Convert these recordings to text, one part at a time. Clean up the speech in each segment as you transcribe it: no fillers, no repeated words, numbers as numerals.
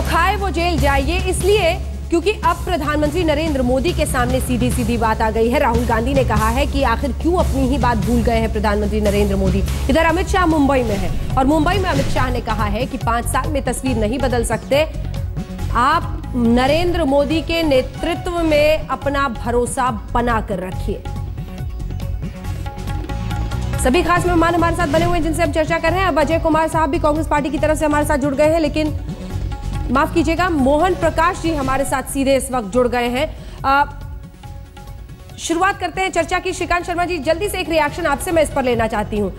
खाए वो जेल जाए, ये इसलिए क्योंकि अब प्रधानमंत्री नरेंद्र मोदी के सामने सीधी सीधी बात आ गई है। राहुल गांधी ने कहा है कि आखिर क्यों अपनी ही बात भूल गए हैं प्रधानमंत्री नरेंद्र मोदी। इधर अमित शाह मुंबई में है और मुंबई में अमित शाह ने कहा है कि 5 साल में तस्वीर नहीं बदल सकते, आप नरेंद्र मोदी के नेतृत्व में अपना भरोसा बना कर रखिए। सभी खास मेहमान हमारे साथ बने हुए हैं जिनसे हम चर्चा कर रहे हैं। अब अजय कुमार साहब भी कांग्रेस पार्टी की तरफ से हमारे साथ जुड़ गए हैं, लेकिन माफ कीजिएगा, मोहन प्रकाश जी हमारे साथ सीधे इस वक्त जुड़ गए हैं। शुरुआत करते हैं चर्चा की। श्रीकांत शर्मा जी, जल्दी से एक रिएक्शन आपसे मैं इस पर लेना चाहती हूं।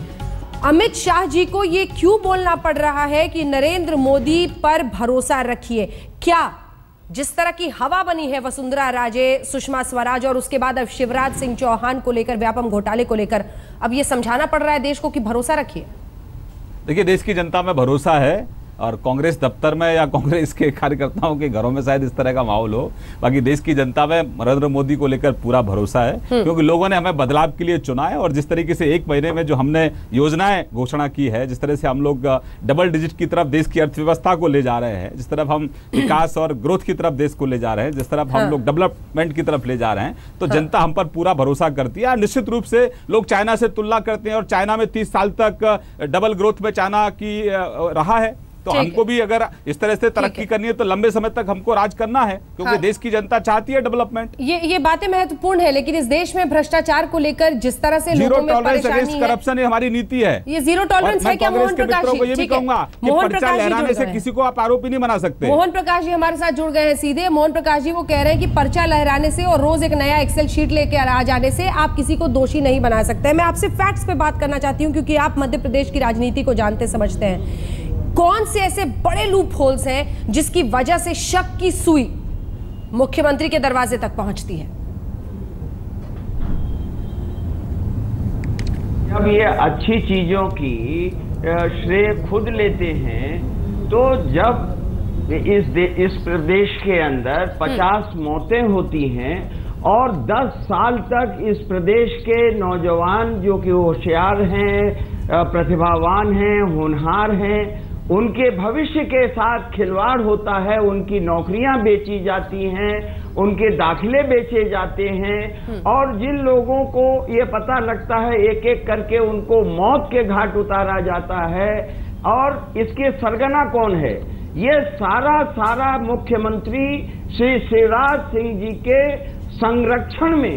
अमित शाह जी को ये क्यों बोलना पड़ रहा है कि नरेंद्र मोदी पर भरोसा रखिए? क्या जिस तरह की हवा बनी है वसुंधरा राजे, सुषमा स्वराज और उसके बाद अब शिवराज सिंह चौहान को लेकर, व्यापम घोटाले को लेकर, अब ये समझाना पड़ रहा है देश को कि भरोसा रखिए? देखिए, देश की जनता में भरोसा है और कांग्रेस दफ्तर में या कांग्रेस के कार्यकर्ताओं के घरों में शायद इस तरह का माहौल हो। बाकी देश की जनता में नरेंद्र मोदी को लेकर पूरा भरोसा है, क्योंकि लोगों ने हमें बदलाव के लिए चुना है। और जिस तरीके से 1 महीने में जो हमने योजनाएं घोषणा की है, जिस तरह से हम लोग डबल डिजिट की तरफ देश की अर्थव्यवस्था को ले जा रहे हैं, जिस तरफ हम विकास और ग्रोथ की तरफ देश को ले जा रहे हैं, जिस तरफ हम लोग डेवलपमेंट की तरफ ले जा रहे हैं, तो जनता हम पर पूरा भरोसा करती है। निश्चित रूप से लोग चाइना से तुलना करते हैं और चाइना में 30 साल तक डबल ग्रोथ में चाइना की रहा है, तो हमको भी अगर इस तरह से तरक्की करनी है तो लंबे समय तक हमको राज करना है, क्योंकि देश की जनता चाहती है डेवलपमेंट। ये बातें महत्वपूर्ण है, लेकिन इस देश में भ्रष्टाचार को लेकर जिस तरह से लोगों में परेशानी है, करप्शन हमारी नीति है, ये जीरो टॉलरेंस है क्या? मोहन प्रकाश जी, ये भी कहूंगा कि पर्चा लहराने से किसी को आप आरोपी नहीं बना सकते। मोहन प्रकाश जी हमारे साथ जुड़ गए हैं सीधे। मोहन प्रकाश जी, वो कह रहे हैं कि पर्चा लहराने से और रोज एक नया एक्सेल शीट लेकर आ जाने से आप किसी को दोषी नहीं बना सकते। मैं आपसे फैक्ट्स पे बात करना चाहती हूँ, क्योंकि आप मध्य प्रदेश की राजनीति को जानते समझते हैं। कौन से ऐसे बड़े लूप होल्स हैं जिसकी वजह से शक की सुई मुख्यमंत्री के दरवाजे तक पहुंचती है? जब ये अच्छी चीजों की श्रेय खुद लेते हैं, तो जब इस प्रदेश के अंदर 50 मौतें होती हैं और 10 साल तक इस प्रदेश के नौजवान जो कि होशियार हैं, प्रतिभावान हैं, होनहार हैं, उनके भविष्य के साथ खिलवाड़ होता है, उनकी नौकरियां बेची जाती हैं, उनके दाखिले बेचे जाते हैं, और जिन लोगों को ये पता लगता है एक एक करके उनको मौत के घाट उतारा जाता है। और इसके सरगना कौन है? ये सारा मुख्यमंत्री श्री शिवराज सिंह जी के संरक्षण में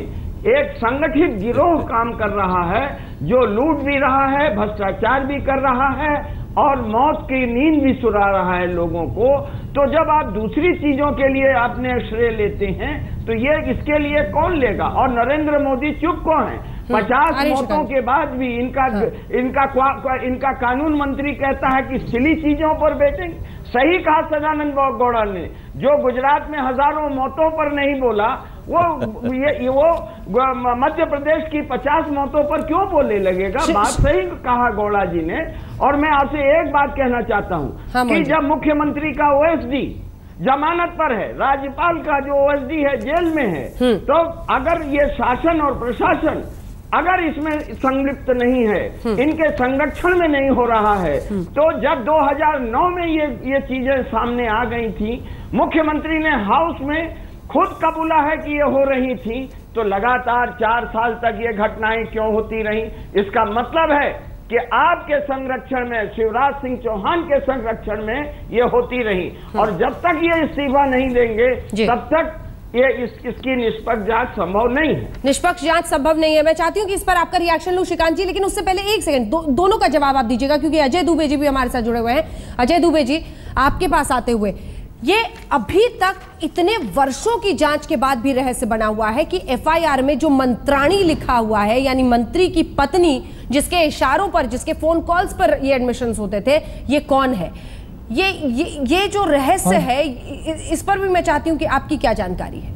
एक संगठित गिरोह काम कर रहा है, जो लूट भी रहा है, भ्रष्टाचार भी कर रहा है और मौत की नींद भी सुला रहा है लोगों को। तो जब आप दूसरी चीजों के लिए आपने श्रेय लेते हैं, तो ये इसके लिए कौन लेगा? और नरेंद्र मोदी चुप क्यों है? 50 मौतों के बाद भी इनका कानून मंत्री कहता है कि सिली चीजों पर बैठेंगे। सही कहा सदानंद गौड़ा ने, जो गुजरात में हजारों मौतों पर नहीं बोला, वो मध्य प्रदेश की 50 मौतों पर क्यों बोलने लगेगा? बात सही कहा गौड़ा जी ने। और मैं आपसे एक बात कहना चाहता हूं कि जब मुख्यमंत्री का ओएसडी जमानत पर है, राज्यपाल का जो ओएसडी है जेल में है, तो अगर ये शासन और प्रशासन अगर इसमें संलिप्त नहीं है, इनके संरक्षण में नहीं हो रहा है, तो जब 2009 में ये चीजें सामने आ गई थी, मुख्यमंत्री ने हाउस में खुद कबूला है कि ये हो रही थी, तो लगातार 4 साल तक ये घटनाएं क्यों होती रही? इसका मतलब है कि आपके संरक्षण में, शिवराज सिंह चौहान के संरक्षण में ये होती रही। और जब तक ये इस्तीफा नहीं देंगे, तब तक इसकी निष्पक्ष जांच संभव नहीं है। निष्पक्ष जांच संभव नहीं है। मैं चाहती हूं कि इस पर आपका रिएक्शन लूं श्रीकांत जी, लेकिन उससे पहले एक सेकंड दोनों का जवाब आप दीजिएगा, क्योंकि अजय दुबे जी भी हमारे साथ जुड़े हुए हैं। अजय दुबे जी, आपके पास आते हुए, ये अभी तक इतने वर्षों की जांच के बाद भी रहस्य बना हुआ है कि एफआईआर में जो मंत्राणी लिखा हुआ है, यानी मंत्री की पत्नी, जिसके इशारों पर, जिसके फोन कॉल्स पर ये एडमिशंस होते थे, ये कौन है? ये जो रहस्य है, इस पर भी मैं चाहती हूं कि आपकी क्या जानकारी है?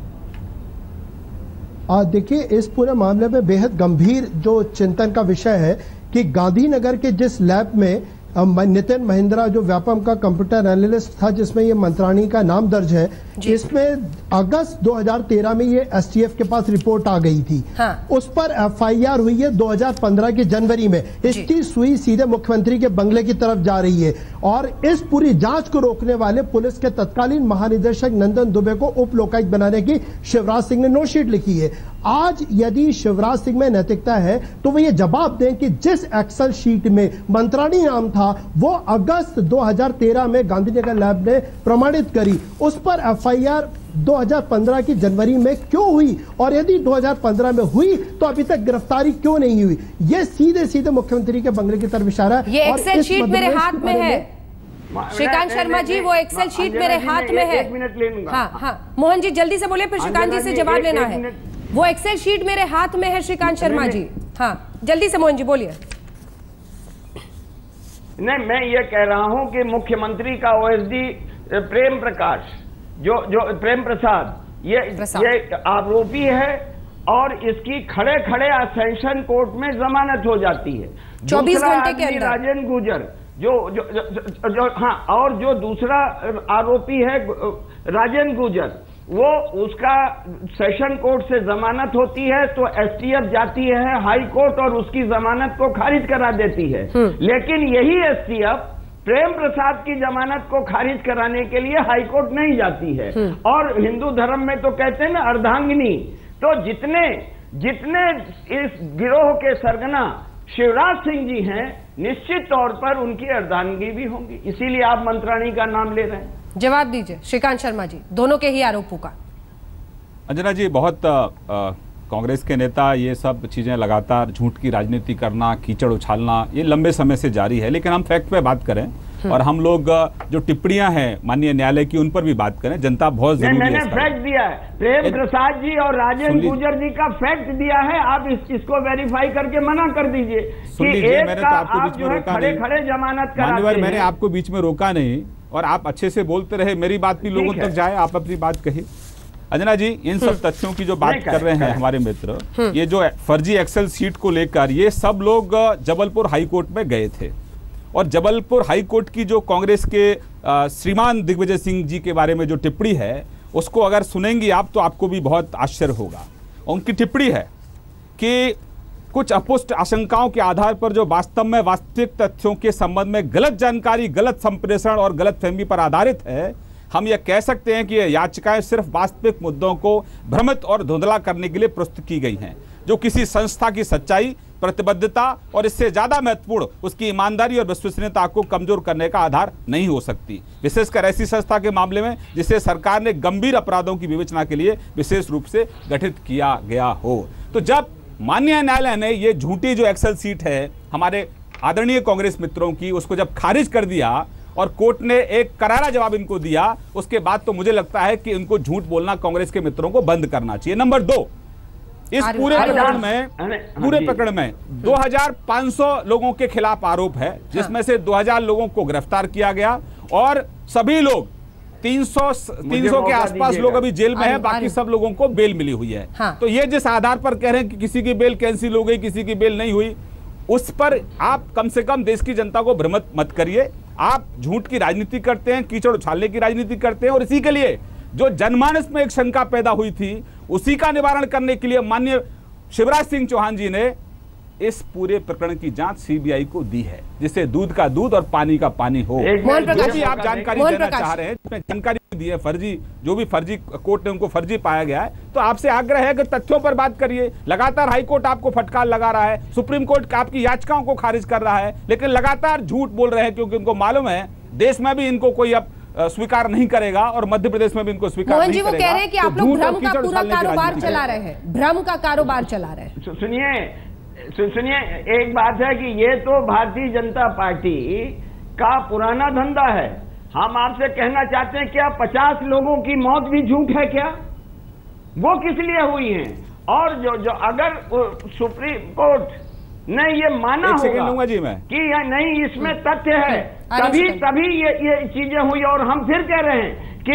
देखिए, इस पूरे मामले में बेहद गंभीर जो चिंतन का विषय है कि गांधीनगर के जिस लैब में नितिन महिंद्रा जो व्यापम का कंप्यूटर एनालिस्ट था, जिसमें ये मंत्राणी का नाम दर्ज है, इसमें अगस्त 2013 में ये एसटीएफ के पास रिपोर्ट आ गई थी। हाँ। उस पर एफआईआर हुई है 2015 के जनवरी में। इसकी सुई सीधे मुख्यमंत्री के बंगले की तरफ जा रही है और इस पूरी जांच को रोकने वाले पुलिस के तत्कालीन महानिदेशक नंदन दुबे को उप लोकायुक्त बनाने की शिवराज सिंह ने नोटशीट लिखी है। आज यदि शिवराज सिंह में नैतिकता है तो वो ये जवाब दें कि जिस एक्सेल शीट में मंत्राणी नाम था वो अगस्त 2013 में गांधीनगर लैब ने प्रमाणित करी, उस पर एफआईआर 2015 की जनवरी में क्यों हुई, और यदि 2015 में हुई तो अभी तक गिरफ्तारी क्यों नहीं हुई? ये सीधे सीधे मुख्यमंत्री के बंगले की तरफ इशारा है। ये एक्सेल शीट मेरे हाथ में है श्रीकांत शर्मा जी, वो एक्सेल शीट मेरे हाथ में है। 1 मिनट ले लूंगा। हाँ हाँ मोहन जी जल्दी से बोले, फिर श्रीकांत जी से जवाब लेना है। वो एक्सेल शीट मेरे हाथ में है श्रीकांत शर्मा जी। हाँ जल्दी से मोहन जी बोलिए। नहीं, मैं ये कह रहा हूं कि मुख्यमंत्री का ओएसडी प्रेम प्रकाश जो प्रेम प्रसाद ये आरोपी है और इसकी खड़े खड़े असेंशन कोर्ट में जमानत हो जाती है 24 घंटे के अंदर। राजेंद्र गुर्जर जो हाँ, और जो दूसरा आरोपी है राजेंद्र गुर्जर, वो उसका सेशन कोर्ट से जमानत होती है तो एसटीएफ जाती है हाई कोर्ट और उसकी जमानत को खारिज करा देती है। लेकिन यही एसटीएफ प्रेम प्रसाद की जमानत को खारिज कराने के लिए हाई कोर्ट नहीं जाती है। और हिंदू धर्म में तो कहते हैं ना अर्धांगिनी, तो जितने इस गिरोह के सरगना शिवराज सिंह जी हैं, निश्चित तौर पर उनकी अर्धांगिनी भी होंगी, इसीलिए आप मंत्राणी का नाम ले रहे हैं। जवाब दीजिए श्रीकांत शर्मा जी, दोनों के ही आरोपों का। अंजना जी, बहुत कांग्रेस के नेता ये सब चीजें लगातार झूठ की राजनीति करना, कीचड़ उछालना, ये लंबे समय से जारी है। लेकिन हम फैक्ट पे बात करें और हम लोग जो टिप्पणियां हैं माननीय न्यायालय की उन पर भी बात करें। जनता बहुत जरूरी है। मैंने फैक्ट दिया है, प्रेम प्रसाद जी और राजेंद्र गुर्जर जी का फैक्ट दिया है, आप इसको वेरीफाई करके मना कर दीजिए कि एक मैंने का तो आपको आप बीच जो में है रोका खड़े नहीं। खड़े जमानत कराते हैं। मैंने आपको बीच में रोका नहीं और आप अच्छे से बोलते रहे, मेरी बात भी लोगों तक जाए, आप अपनी बात कही। अंजना जी, इन सब तथ्यों की जो बात कर रहे हैं हमारे मित्र, ये जो फर्जी एक्सेल सीट को लेकर ये सब लोग जबलपुर हाई कोर्ट में गए थे और जबलपुर हाई कोर्ट की जो कांग्रेस के श्रीमान दिग्विजय सिंह जी के बारे में जो टिप्पणी है उसको अगर सुनेंगी आप तो आपको भी बहुत आश्चर्य होगा। उनकी टिप्पणी है कि कुछ अपुष्ट आशंकाओं के आधार पर जो वास्तव में वास्तविक तथ्यों के संबंध में गलत जानकारी, गलत संप्रेषण और गलत फहमी पर आधारित है, हम यह कह सकते हैं कि यह याचिकाएं सिर्फ वास्तविक मुद्दों को भ्रमित और धुंधला करने के लिए प्रस्तुत की गई हैं, जो किसी संस्था की सच्चाई, प्रतिबद्धता और इससे ज्यादा महत्वपूर्ण उसकी ईमानदारी और विश्वसनीयता को कमजोर करने का आधार नहीं हो सकती, विशेषकर ऐसी संस्था के मामले में जिसे सरकार ने गंभीर अपराधों की विवेचना के लिए विशेष रूप से गठित किया गया हो। तो जब माननीय न्यायालय ने ये झूठी जो एक्सेल सीट है हमारे आदरणीय कांग्रेस मित्रों की, उसको जब खारिज कर दिया और कोर्ट ने एक करारा जवाब इनको दिया, उसके बाद तो मुझे लगता है कि इनको झूठ बोलना कांग्रेस के मित्रों को बंद करना चाहिए। नंबर 2, इस पूरे प्रकरण में 2500 लोगों के खिलाफ आरोप है, जिसमें से 2000 लोगों को गिरफ्तार किया गया और सभी लोग 300 के आसपास लोग अभी जेल में हैं, बाकी सब लोगों को बेल मिली हुई है। हाँ। तो ये जिस आधार पर कह रहे हैं कि किसी की बेल कैंसिल हो गई, किसी की बेल नहीं हुई, उस पर आप कम से कम देश की जनता को भ्रमित मत करिए। आप झूठ की राजनीति करते हैं, कीचड़ उछालने की राजनीति करते हैं और इसी के लिए जो जनमानस में एक शंका पैदा हुई थी उसी का निवारण करने के लिए माननीय शिवराज सिंह चौहान जी ने इस पूरे प्रकरण की जांच सीबीआई को दी है, जिससे दूध का दूध और पानी का पानी हो। जो भी आप जानकारी देना चाह रहे हैं, जानकारी दी है फर्जी, जो भी फर्जी कोर्ट ने उनको फर्जी पाया गया है, तो आपसे आग्रह है कि तथ्यों पर बात करिए। लगातार हाई कोर्ट आपको फटकार लगा रहा है, सुप्रीम कोर्ट आपकी याचिकाओं को खारिज कर रहा है, लेकिन लगातार झूठ बोल रहे हैं क्योंकि उनको मालूम है देश में भी इनको कोई अब स्वीकार नहीं करेगा और मध्य प्रदेश में भी इनको स्वीकार नहीं करेगा। मोहन जी, वो कह रहे हैं कि आप लोग भ्रम का पूरा कारोबार चला रहे हैं, भ्रम का कारोबार चला रहे हैं। सुनिए, एक बात है कि ये तो भारतीय जनता पार्टी का पुराना धंधा है। हम आपसे कहना चाहते हैं, क्या 50 लोगों की मौत भी झूठ है क्या? वो किस लिए हुई है? और जो अगर सुप्रीम कोर्ट ने ये माना होगा जी मैं कि नहीं इसमें तथ्य है, तभी ये चीजें हुई। और हम फिर कह रहे हैं कि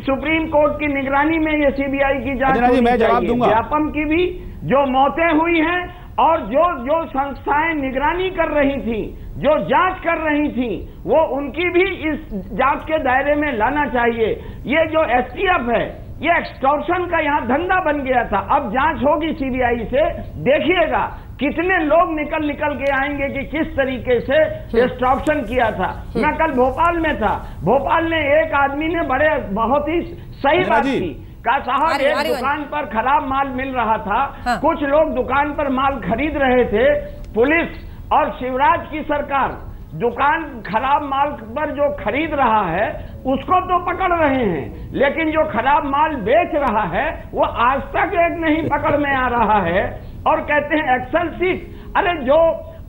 सुप्रीम कोर्ट की निगरानी में ये सीबीआई की जांच होनी चाहिए। व्यापम की भी जो मौतें हुई हैं और जो संस्थाएं निगरानी कर रही थी, जो जांच कर रही थी, वो उनकी भी इस जांच के दायरे में लाना चाहिए। ये जो एसटीएफ है, ये एक्सटॉर्शन का यहाँ धंधा बन गया था। अब जांच होगी सीबीआई से, देखिएगा कितने लोग निकल के आएंगे कि किस तरीके से एक्सटॉर्शन किया था। मैं कल भोपाल में था, भोपाल में एक आदमी ने बहुत ही सही बात की, कहा साहब एक दुकान पर खराब माल मिल रहा था, कुछ लोग दुकान पर माल खरीद रहे थे, पुलिस और शिवराज की सरकार दुकान खराब माल पर जो खरीद रहा है उसको तो पकड़ रहे हैं, लेकिन जो खराब माल बेच रहा है वो आज तक एक नहीं पकड़ में आ रहा है। और कहते हैं एक्सेल शीट। अरे जो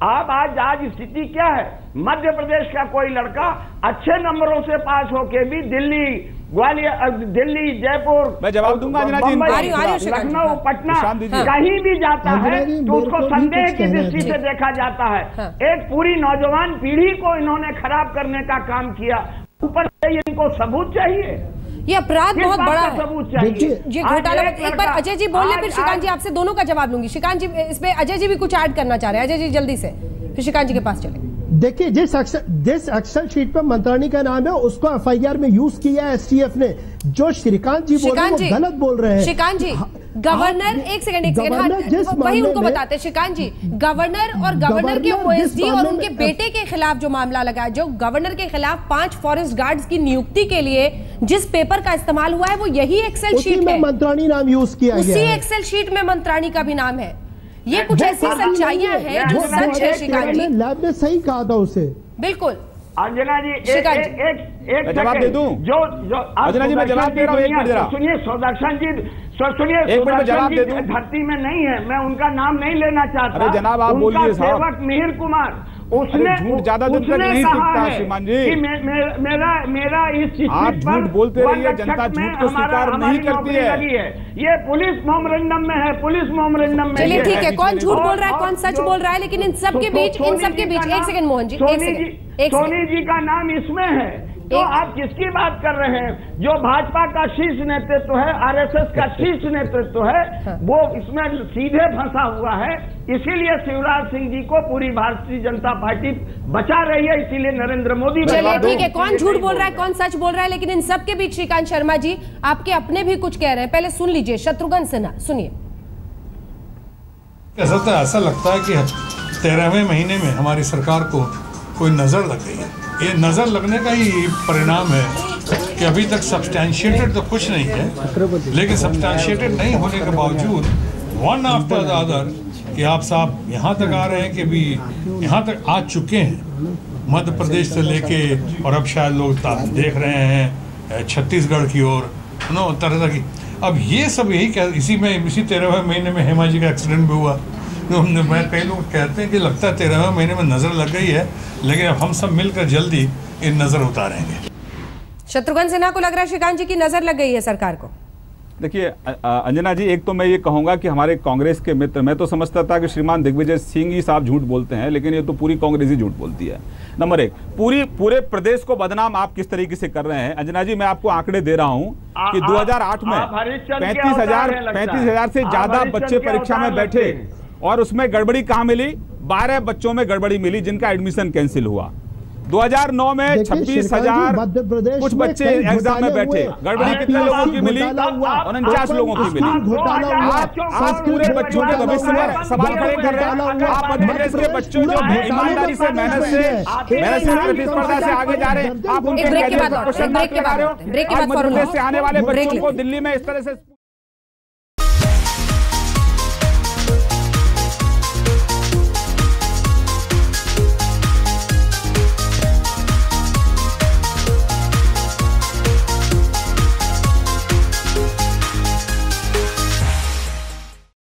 आप आज स्थिति क्या है, मध्य प्रदेश का कोई लड़का अच्छे नंबरों से पास होके भी दिल्ली, ग्वालियर, दिल्ली, जयपुर, मैं जवाब दूंगा अंजना जी, लखनऊ, पटना कहीं भी जाता है तो उसको संदेह की दृष्टि से देखा जाता है। एक पूरी नौजवान पीढ़ी को इन्होंने खराब करने का काम किया, ऊपर से इनको सबूत चाहिए। ये अपराध बहुत बड़ा है, सबूत चाहिए। ये घोटाला। एक बार अजय जी बोल ले, फिर श्रीकांत जी आपसे दोनों का जवाब लूंगी। श्रीकांत जी इस पे अजय जी भी कुछ ऐड करना चाह रहे हैं। अजय जी जल्दी से, फिर श्रीकांत जी के पास चले। देखिए, जिस एक्सेल शीट पर मंत्राणी का नाम है उसको एफआईआर में यूज किया है एसटीएफ ने। जो श्रीकांत जी बोल रहे हैं वो गलत बोल रहे हैं। श्रीकांत जी, गवर्नर एक सेकंड वही उनको बताते हैं। श्रीकांत जी, गवर्नर और गवर्नर के ओएसडी और उनके बेटे के खिलाफ जो मामला लगा है, जो गवर्नर के खिलाफ 5 फॉरेस्ट गार्ड्स की नियुक्ति के लिए जिस पेपर का इस्तेमाल हुआ है वो यही एक्सेल शीट है। मंत्राणी नाम यूज किया गया है, उसी एक्सेल शीट में मंत्राणी का भी नाम है। ये कुछ ऐसी सच्चाइयां हैं जो सच है। श्रीकांत जी, लैब में सही कहा था उसे। बिल्कुल अंजना जी, एक जवाब दे दूं? जो अंजना जी मैं जवाब दे रहा हूँ, एक मिनट जरा सुनिए। सुदर्शन जी सुनिए, एक मिनट में जवाब दे दूं? धरती में नहीं है, मैं उनका नाम नहीं लेना चाहता। अरे जनाब आप बोलिए साहब। सेवक मिहिर कुमार, उसने झूठ ज्यादा दिन तक नहीं टिकता श्रीमान जी। मेरा इस आप झूठ बोलते रहिए, जनता झूठ को स्वीकार नहीं करती है। ये पुलिस मेमोरेंडम में है, पुलिस मेमोरेंडम में। चलिए ठीक है, कौन झूठ बोल रहा है कौन सच बोल रहा है, लेकिन इन सब के बीच एक सेकंड मोहन जी, सोनी जी का नाम इसमें है, तो आप किसकी बात कर रहे हैं? जो भाजपा का शीर्ष नेतृत्व है, आरएसएस का शीर्ष नेतृत्व है, वो इसमें सीधे फंसा हुआ है। इसीलिए शिवराज सिंह जी को पूरी भारतीय जनता पार्टी बचा रही है, इसीलिए नरेंद्र मोदी। चलिए ठीक है, कौन झूठ बोल रहा है कौन सच बोल रहा है, लेकिन इन सब के बीच श्रीकांत शर्मा जी आपके अपने भी कुछ कह रहे हैं, पहले सुन लीजिए। शत्रुघ्न सिन्हा, सुनिए। ऐसा लगता है कि 13वें महीने में हमारी सरकार को कोई नजर लग गई है। ये नजर लगने का ही परिणाम है कि अभी तक सब्सटैंशिएटेड तो कुछ नहीं है, लेकिन सब्सटैंशिएटेड नहीं होने के बावजूद वन आफ्टर द अदर कि आप साहब यहाँ तक आ रहे हैं कि भी यहाँ तक आ चुके हैं, मध्य प्रदेश से लेके, और अब शायद लोग देख रहे हैं छत्तीसगढ़ की ओर, तरह की। अब ये सब यही इसी 13वें महीने में हेमा जी का एक्सीडेंट भी हुआ। मैं कई लोग कहते हैं कि लगता है 13वें महीने में नजर लग गई है, लेकिन अब हम सब मिलकर जल्दी इन नजर उतारेंगे। शत्रुघ्न सिन्हा को लग रहा है श्रीकांत जी की नजर लग गई है सरकार को। देखिए अंजना जी, एक तो मैं ये कहूंगा कि हमारे कांग्रेस के मित्र, मैं तो समझता था कि श्रीमान दिग्विजय सिंह ही साहब झूठ बोलते हैं, लेकिन ये तो पूरी कांग्रेस ही झूठ बोलती है। नंबर एक, पूरे प्रदेश को बदनाम आप किस तरीके से कर रहे हैं। अंजना जी मैं आपको आंकड़े दे रहा हूं कि 2008 में 35,000 से ज्यादा बच्चे परीक्षा में बैठे और उसमें गड़बड़ी कहां मिली? 12 बच्चों में गड़बड़ी मिली जिनका एडमिशन कैंसिल हुआ। 2009 में 26,000 कुछ बच्चे एग्जाम में बैठे, गड़बड़ी कितने लोगों की मिली? 49 लोगों की मिली। आप पूरे बच्चों के भविष्य पर सवाल खड़े कर रहे हैं। आप मध्य प्रदेश के बच्चों जो ईमानदारी से मेहनत से प्रतिस्पर्धा से आगे जा रहे हैं, आप उनके क्वेश्चन मार्क लगा रहे हो। मध्य प्रदेश से आने वाले बच्चों को दिल्ली में इस तरह से